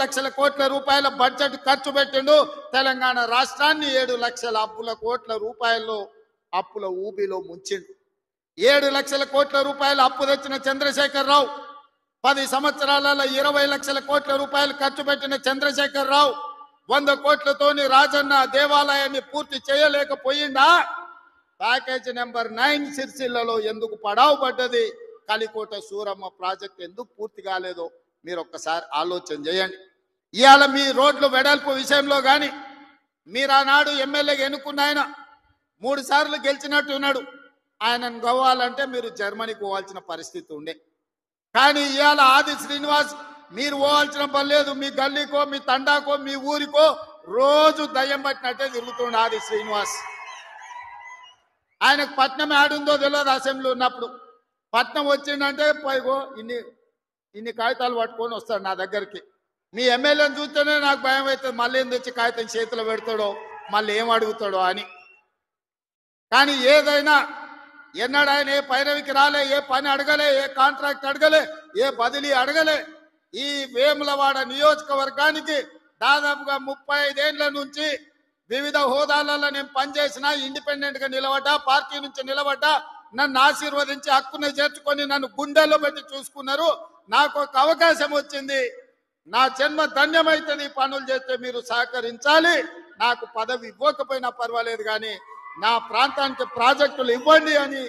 లక్షల కోట్ల రూపాయల బడ్జెట్ ఖర్చు పెట్టిండు. తెలంగాణ రాష్ట్రాన్ని 7 లక్షల కోట్ల రూపాయల్లో అప్పుల ఊబిలో ముంచిండు. 7 లక్షల కోట్ల రూపాయల అప్పు తెచ్చిన చంద్రశేఖర్ రావు 10 సంవత్సరాలలో 20 లక్షల కోట్ల రూపాయలు ఖర్చు పెట్టిన చంద్రశేఖర్ రావు 100 కోట్లతోని రాజన్న దేవాలయాన్ని పూర్తి చేయలేకపోయిందా? ప్యాకేజ్ నెంబర్ 9 సిరిసిల్లలో ఎందుకు పడావు పడ్డది? కలికోట సూరమ్మ ప్రాజెక్ట్ ఎందుకు పూర్తి కాలేదో మీరు ఒక్కసారి ఆలోచన చేయండి. ఇవాళ మీ రోడ్లు వెడల్పు విషయంలో కానీ మీరు ఆనాడు ఎమ్మెల్యేగా ఎన్నుకున్న ఆయన 3 సార్లు గెలిచినట్టు ఉన్నాడు. ఆయనను గవ్వాలంటే మీరు జర్మనీకి పోవాల్సిన పరిస్థితి ఉండే. కానీ ఇవాళ ఆది శ్రీనివాస్ మీరు పోవాల్సిన పని లేదు. మీ గల్లీకో మీ తండాకో మీ ఊరికో రోజు దయ్యం పట్టినట్టే తిరుగుతుండే ఆది శ్రీనివాస్. ఆయనకు పట్నం ఆడుందో తెలియదు. అసెంబ్లీ ఉన్నప్పుడు పట్నం వచ్చిందంటే పైగో ఇన్ని కాగితాలు పట్టుకొని వస్తాడు నా దగ్గరికి. మీ ఎమ్మెల్యేని చూస్తేనే నాకు భయం అవుతుంది, మళ్ళీ ఏం తెచ్చి కాగితం చేతిలో పెడతాడో మళ్ళీ ఏం అడుగుతాడో అని. కానీ ఏదైనా ఎన్నడూ ఆయన ఏ పైరవికి రాలే, ఏ పని అడగలే, ఏ కాంట్రాక్ట్ అడగలే, ఏ బదిలీ అడగలే. ఈ వేములవాడ నియోజకవర్గానికి దాదాపుగా 35 ఏళ్ల నుంచి వివిధ హోదాలలో నేను పనిచేసిన, ఇండిపెండెంట్ గా నిలబడ్డా, పార్టీ నుంచి నిలబడ్డా, నన్ను ఆశీర్వదించి హక్కుని చేర్చుకొని నన్ను గుండెల్లో పెట్టి చూసుకున్నారు. నాకు ఒక అవకాశం వచ్చింది, నా జన్మ ధన్యమైతుంది. పనులు చేస్తే మీరు సహకరించాలి. నాకు పదవి ఇవ్వకపోయినా పర్వాలేదు కానీ నా ప్రాంతానికి ప్రాజెక్టులు ఇవ్వండి అని